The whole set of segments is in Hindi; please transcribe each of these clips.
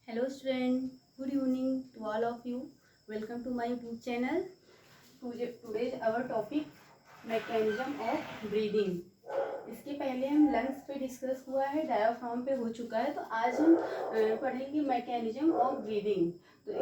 Hello student, good evening to all of you. Welcome to my YouTube channel. Today's our topic mechanism of breathing. इसके पहले हम लंग्स पे डिस्कस हुआ है, डायाफ्राम पे हो चुका है, तो आज हम पढ़ेंगे मैकेनिज्म ऑफ ब्रीदिंग। तो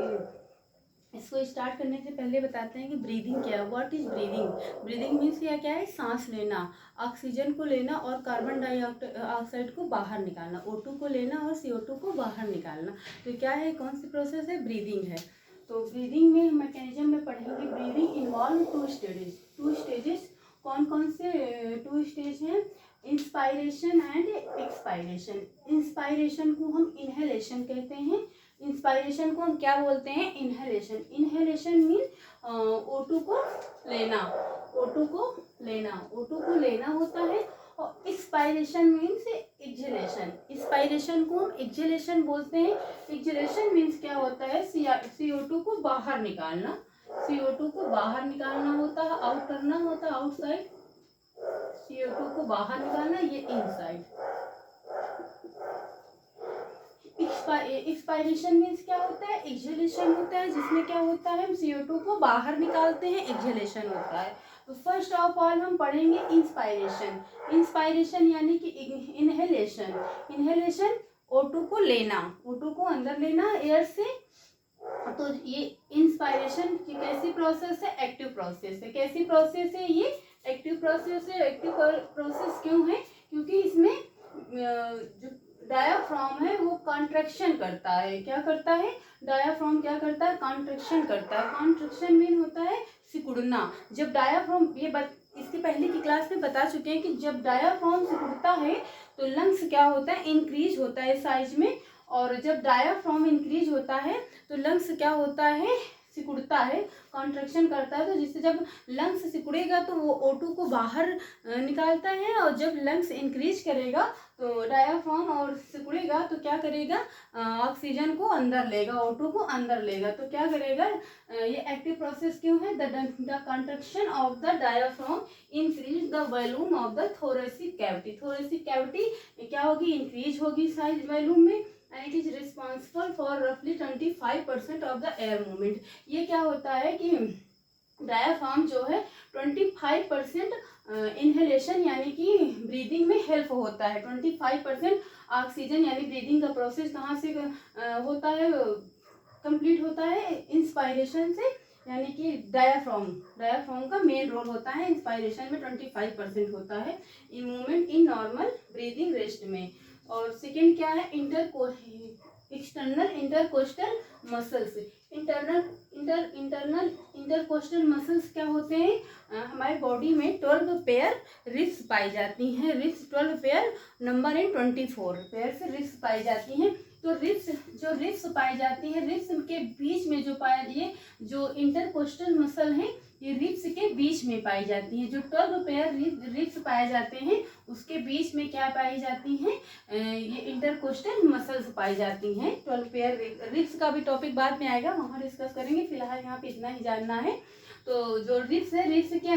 इसको स्टार्ट करने से पहले बताते हैं कि ब्रीदिंग क्या है। What is breathing? Breathing means क्या है? सांस लेना, ऑक्सीजन को लेना और कार्बन डाइऑक्साइड को बाहर निकालना, O2 को लेना और CO2 को बाहर निकालना। तो क्या है, कौन सी प्रोसेस है? ब्रीदिंग है। तो ब्रीदिंग में मैकेनिज्म में पढ़ेंगे। Breathing involve two stages. कौन कौन से टू स्टेज हैं? Inspiration and expiration. इंस्पायरेशन को हम इनहेलेशन कहते हैं, इंस्पायरेशन को हम क्या बोलते हैं? इनहेलेशन। इनहेलेशन मीन O2 को लेना, O2 को लेना होता है। और एक्सपायरेशन मीन्स एक्सहेलेशन। एक्सपायरेशन को हम एक्सहेलेशन बोलते हैं। एक्सहेलेशन मीन्स क्या होता है? CO2 को बाहर निकालना, CO2 को बाहर निकालना होता है, आउट करना होता है, आउटसाइड। CO2 को बाहर निकालना, ये इनसाइड। एक्सपायरेशन मीन्स क्या होता है? एक्सहेलेशन होता है, जिसमें क्या होता है? हम CO2 को बाहर निकालते हैं, एक्सहेलेशन होता है। तो फर्स्ट ऑफ ऑल हम पढ़ेंगे इंस्पायरेशन। इंस्पायरेशन यानी कि इनहेलेशन। इनहेलेशन O2 को लेना, O2 को अंदर लेना एयर से। तो ये इंस्पायरेशन की कैसी प्रोसेस है? एक्टिव प्रोसेस है। कैसी प्रोसेस है ये? एक्टिव प्रोसेस है। एक्टिव प्रोसेस क्यों है? क्योंकि इसमें जो डायाफ्राम है वो कॉन्ट्रैक्शन करता है। क्या करता है? डायाफ्राम क्या करता है? कॉन्ट्रैक्शन करता है। कॉन्ट्रैक्शन मीन होता है सिकुड़ना। जब डायाफ्राम, इसके पहले की क्लास में बता चुके हैं कि जब डायाफ्राम सिकुड़ता है तो लंग्स क्या होता है? इंक्रीज होता है साइज में। और जब डायाफ्राम इंक्रीज होता है तो लंग्स क्या होता है? सिकुड़ता है, कॉन्ट्रैक्शन करता है। तो जिससे जब लंग्स सिकुड़ेगा तो वो O2 को बाहर निकालता है, और जब लंग्स इंक्रीज करेगा तो डायाफ्राम और सिकुड़ेगा तो क्या करेगा? ऑक्सीजन को अंदर लेगा, O2 को अंदर लेगा। तो क्या करेगा? ये एक्टिव प्रोसेस क्यों है? The construction of the diaphragm increase the volume of the thoracic cavity. Thoracic cavity क्या होगी? इंक्रीज होगी साइज वॉल्यूम में। And it is responsible for रफली 25% ऑफ द एयर मूवमेंट। ये क्या होता है कि डायाफ्राम जो है 25% इनहेलेशन यानी कि ब्रीदिंग में हेल्प होता है। 25% ऑक्सीजन यानी ब्रीदिंग का प्रोसेस कहाँ से होता है? कंप्लीट होता है इंस्पायरेशन से, यानी कि डायाफ्राम का मेन रोल होता है इंस्पायरेशन में। 25% होता है in movement in normal breathing rest में। और सेकेंड क्या है? External intercostal muscles. Intercostal muscles क्या होते हैं? हमारे बॉडी में 12 पेयर रिब्स पाई जाती हैं। Ribs 12 pair, number in 24 pair से रिब्स पाई जाती हैं। तो रिब्स पाई जाती हैं, रिब्स के बीच में ये जो इंटरकोस्टल मसल है ये रिब्स के बीच में पाई जाती हैं। जो 12 पेयर रिब्स पाए जाते हैं उसके बीच में क्या पाई जाती हैं? ये इंटरकोस्टल मसल्स पाई जाती हैं। 12 पेयर रिब्स का भी टॉपिक बाद में आएगा, वहाँ डिस्कस करेंगे। फिलहाल यहाँ पे इतना ही जानना है। तो जो रिब्स है, रिब्स के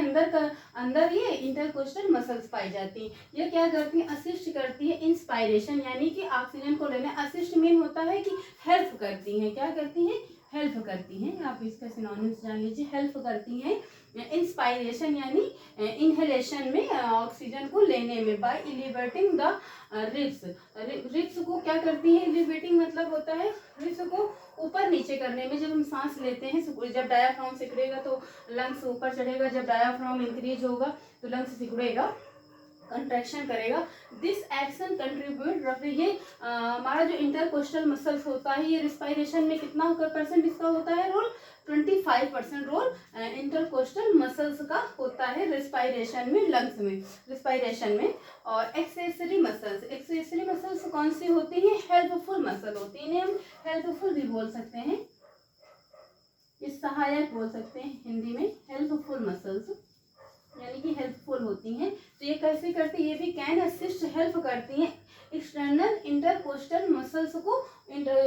अंदर ये इंटरकोस्टल मसल्स पाई जाती हैं। ये क्या करती हैं? असिस्ट करती है इंस्पायरेशन यानी कि ऑक्सीजन को लेने। असिस्ट मीन होता है कि हेल्प करती हैं। क्या करती हैं? हेल्प करती हैं। आप इसका सिनोनिम्स जान लीजिए। हेल्प करती हैं इंस्पायरेशन यानी इनहेलेशन में, ऑक्सीजन को लेने में, by elevating the ribs. Ribs को क्या करती हैं? एलिवेटिंग मतलब होता है रिब्स को ऊपर नीचे करने में। जब हम सांस लेते हैं, जब डायाफ्राम सिकुड़ेगा तो लंग्स ऊपर चढ़ेगा, जब डायाफ्राम इंक्रीज होगा तो लंग्स सिकुड़ेगा, कंट्रैक्शन करेगा। दिस एक्शन कंट्रीब्यूट रफली, ये हमारा जो इंटरकोस्टल मसल्स होता है ये रिस्पायरेशन में कितना % इसका होता है रोल? 25% रोल इंटरकोस्टल मसल्स का होता है रिस्पायरेशन में, लंग्स में, रिस्पायरेशन में। और एक्सेसरी मसल्स कौन सी होती हैं? हेल्पफुल मसल होती है। इन्हें हम हेल्पफुल भी बोल सकते हैं, ये सहायक बोल सकते हैं हिंदी में। हेल्पफुल मसल्स यानी कि हेल्पफुल होती हैं। तो ये कैसे करती है? ये भी कैन असिस्ट, हेल्प करती हैं एक्सटर्नल इंटरकोस्टल मसल्स को।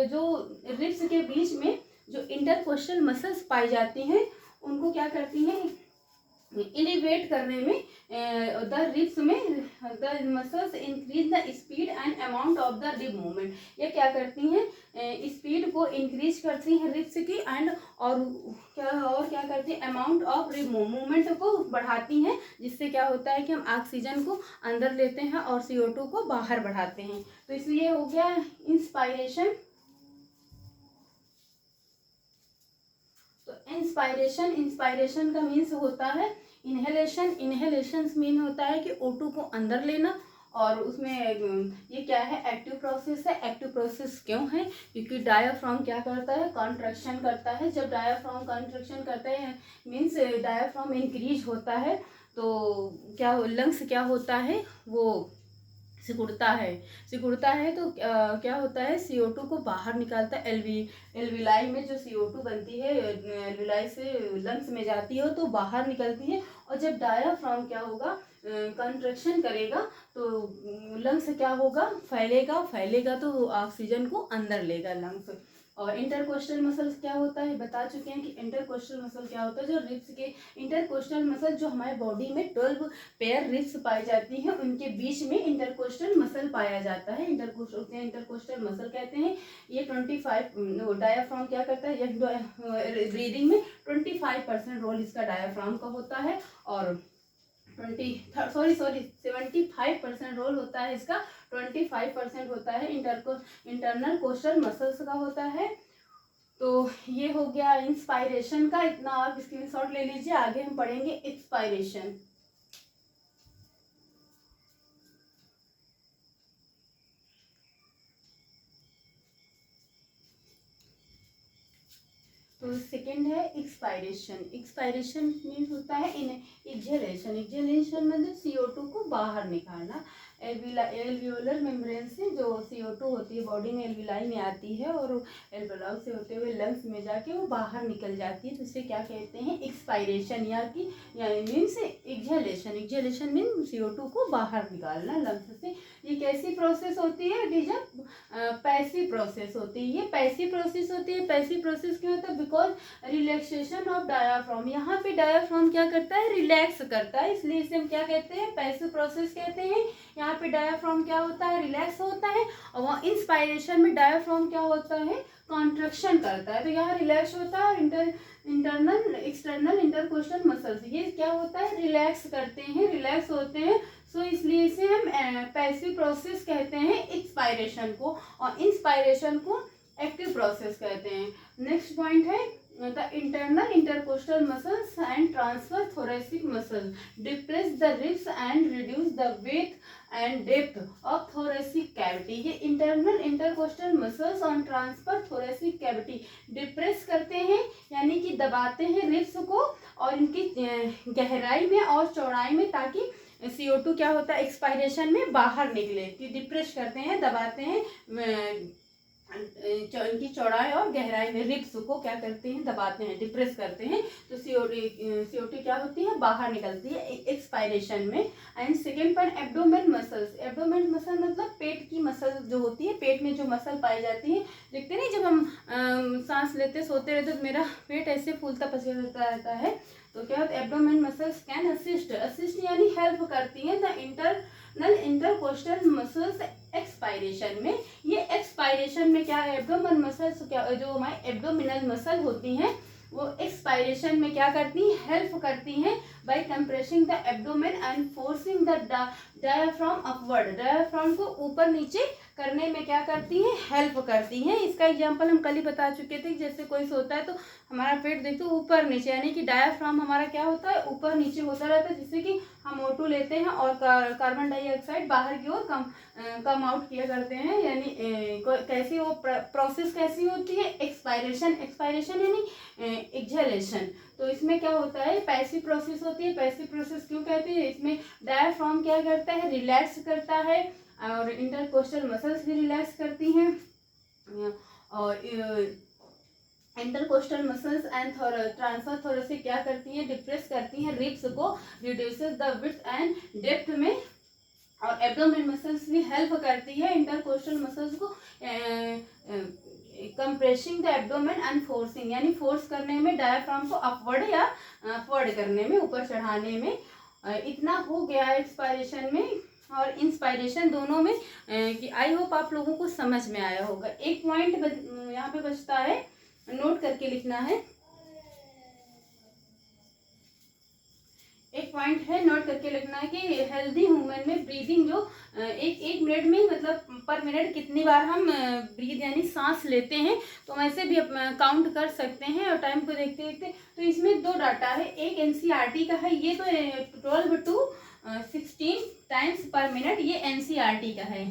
जो रिब्स के बीच में जो इंटरकोस्टल मसल्स पाई जाती हैं उनको क्या करती हैं? एलिवेट करने में द रिब्स में the muscles increase the speed and amount of the rib movement. ये क्या करती हैं, स्पीड को इंक्रीज करती हैं रिब्स की, एंड और क्या करती हैं, अमाउंट ऑफ रिब मूवमेंट को बढ़ाती हैं, जिससे क्या होता है कि हम ऑक्सीजन को अंदर लेते हैं और CO2 को बाहर बढ़ाते हैं। तो इसलिए हो गया इंस्पायरेशन। तो इंस्पायरेशन का मीन्स होता है इनहेलेशन मीन होता है कि O2 को अंदर लेना, और उसमें ये क्या है, एक्टिव प्रोसेस है। एक्टिव प्रोसेस क्यों है, क्योंकि डायाफ्राम क्या करता है, कॉन्ट्रैक्शन करता है। जब डायाफ्राम कॉन्ट्रैक्शन करता है मीन्स डायाफ्राम इंक्रीज होता है, तो क्या लंग्स क्या होता है, वो सिकुड़ता है तो क्या होता है, CO2 को बाहर निकालता है। एल्विलाई में जो CO2 बनती है, एल्विलाई से लंग्स में जाती है तो बाहर निकलती है। और जब डायाफ्राम क्या होगा, कंट्रैक्शन करेगा, तो लंग्स क्या होगा, फैलेगा तो ऑक्सीजन को अंदर लेगा लंग्स। और इंटरकोस्टल मसल्स क्या होता है, बता चुके हैं कि इंटरकोस्टल मसल क्या होता है। जो रिब्स के इंटरकोस्टल मसल, जो हमारे बॉडी में 12 पेयर रिब्स पाई जाती हैं, उनके बीच में इंटरकोस्टल मसल पाया जाता है। इंटरकोस्टल मसल कहते हैं। ये 25 डायाफ्राम क्या करता है, ब्रीदिंग में 25% रोल इसका डायाफ्राम का होता है, और 75% रोल होता है इसका, 25% होता है इंटरनल कोस्टल मसल्स का होता है। तो ये हो गया इंस्पायरेशन का, इतना आप स्क्रीनशॉट ले लीजिए। आगे हम पढ़ेंगे एक्सपायरेशन। तो सेकंड है एक्सपायरेशन मीन होता है एक्सहेलेशन मतलब CO2 को बाहर निकालना। एल्वियोलर मेम्ब्रेन से जो CO2 होती है बॉडी में, एल्विलाई में आती है, और एल्वियोलाई से होते हुए लंग्स में जाके वो बाहर निकल जाती है, तो इसे क्या कहते हैं, एक्सपायरेशन, यानी मीन्स एक्सहेलेशन मीन CO2 को बाहर निकालना लंग्स से। ये कैसी प्रोसेस होती है, it is a passive process होती है। ये पैसिव प्रोसेस होती है। पैसिव प्रोसेस क्यों होता है, बिकॉज रिलैक्सेशन ऑफ डायाफ्राम, यहाँ पे डायाफ्राम क्या करता है, रिलैक्स करता है, इसलिए इसे हम क्या कहते हैं, पैसिव प्रोसेस कहते हैं। यहाँ पे डायाफ्राम क्या होता है, रिलैक्स होता है, और वहाँ इंस्पायरेशन में डायाफ्राम क्या होता है, कॉन्ट्रैक्शन करता है। तो यहाँ रिलैक्स होता है, इंटरनल एक्सटर्नल इंटरकोस्टल मसल्स ये क्या होता है, रिलैक्स करते हैं, रिलैक्स होते हैं। सो इसलिए इसे हम पैसिव प्रोसेस कहते हैं एक्सपायरेशन को, और इंस्पायरेशन को एक्टिव प्रोसेस कहते हैं। नेक्स्ट पॉइंट है the internal intercostal muscles and transfer thoracic muscle depress the ribs and reduce the weight and depth of thoracic cavity. ये इंटरनल इंटरकोस्टल मसल्स और ट्रांसफर थोरेसिक कैविटी डिप्रेस करते हैं, यानी कि दबाते हैं रिब्स को और इनकी गहराई में और चौड़ाई में, ताकि CO2 क्या होता है, एक्सपायरेशन में बाहर निकले। कि डिप्रेस करते हैं, दबाते हैं, इनकी चौड़ाई और गहराई में रिब्स को क्या करते हैं, दबाते हैं, डिप्रेस करते हैं, तो CO2 क्या होती है, बाहर निकलती है एक्सपायरेशन में। And second point abdomen muscles. Abdomen muscle मतलब पेट की मसल जो होती है, पेट में जो मसल पाई जाती है। देखते नहीं, जब हम सांस लेते सोते रहते तो मेरा पेट ऐसे फूलता पसीजता रहता है, तो क्या होता है, एब्डोमेन मसल्स कैन असिस्ट यानी हेल्प करती हैं the internal intercostal muscles expiration में। ये एक्सपायरेशन में क्या है, एब्डोमेन मसल्स क्या, जो हमारे एब्डोमिनल मसल होती हैं, वो एक्सपायरेशन में क्या करती हैं, हेल्प करती हैं by compressing the abdomen and forcing the diaphragm upward. Diaphragm को ऊपर नीचे करने में क्या करती हैं, हेल्प करती हैं। इसका एग्जांपल हम कल ही बता चुके थे, जैसे कोई सोता है तो हमारा पेट देखो ऊपर नीचे, यानी कि डायाफ्राम हमारा क्या होता है, ऊपर नीचे होता रहता है, जिससे कि हम O2 लेते हैं और कार्बन डाइऑक्साइड बाहर की ओर कम आउट किया करते हैं। यानी कैसी वो प्रोसेस कैसी होती है, एक्सपायरेशन यानी एक्सहेलेशन। तो इसमें क्या होता है, पैसिव प्रोसेस होती है। पैसिव प्रोसेस क्यों कहते हैं, इसमें डायाफ्राम क्या करता है, रिलैक्स करता है, और इंटरकोस्टल मसल्स भी रिलैक्स करती हैं, और intercostal muscles and transfer thoracic क्या करती हैं, डिप्रेस करती हैं रिब्स को, reduces the width and depth में, और एब्डोमेन मसल्स भी हेल्प करती है इंटरकोस्टल मसल्स को compressing the abdomen and forcing, यानी फोर्स करने में डायफ्राम को अपवर्ड या फॉरवर्ड करने में, ऊपर चढ़ाने में। इतना हो गया है एक्सपायरेशन में और इंस्पायरेशन दोनों में कि आई होप आप लोगों को समझ में आया होगा। एक पॉइंट यहाँ पे बचता है, नोट करके लिखना है। एक पॉइंट है, नोट करके लिखना है कि हेल्दी ह्यूमन में ब्रीदिंग जो एक मिनट में, मतलब पर मिनट कितनी बार हम ब्रीद यानी सांस लेते हैं, तो वैसे भी काउंट कर सकते हैं। और टाइम को देखते देखते, तो इसमें दो डाटा है, एक एनसीईआरटी का है, ये तो 12 to 16 टाइम्स पर मिनट, ये एनसीईआरटी का है।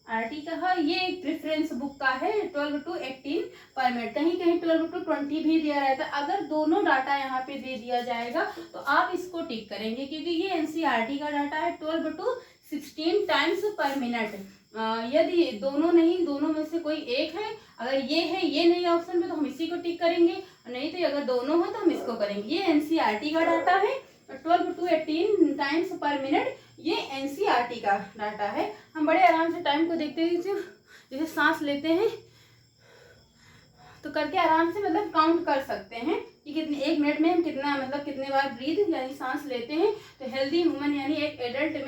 आरटी का है, ये एक प्रेफरेंस बुक का है, 12 to 18 पर मिनट। कहीं कहीं 12 to 20 भी दिया रहता है। अगर दोनों डाटा यहाँ पे दे दिया जाएगा तो आप इसको टिक करेंगे, क्योंकि ये एनसीईआरटी का डाटा है 12 to 16 टाइम्स पर मिनट। यदि दोनों नहीं, दोनों में से कोई एक है, अगर ये है, ये नहीं ऑप्शन में, तो हम इसी को टिक करेंगे, नहीं तो अगर दोनों हो तो हम इसको करेंगे। ये एनसीईआरटी का डाटा है 12 to 18 टाइम्स पर मिनट, ये एनसीईआरटी का डाटा है। हम बड़े आराम से टाइम को देखते हैं, जैसे सांस लेते हैं तो करके आराम से मतलब काउंट कर सकते हैं कि कितने, एक मिनट में हम कितना, मतलब कितने बार ब्रीथ यानी सांस लेते हैं। तो हेल्दी ह्यूमन यानी एक एडल्ट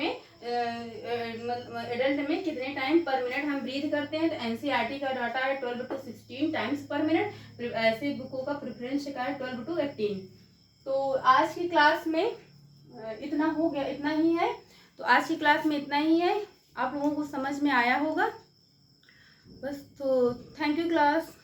में कितने टाइम पर मिनट हम ब्रीथ करते हैं, तो एनसीईआरटी का डाटा है 12 to 16 टाइम्स पर मिनट। ऐसे बुकों का प्रेफरेंस का है 12 to 18। तो आज की क्लास में इतना हो गया, इतना ही है। तो आज की क्लास में इतना ही है, आप लोगों को समझ में आया होगा बस। तो थैंक यू क्लास।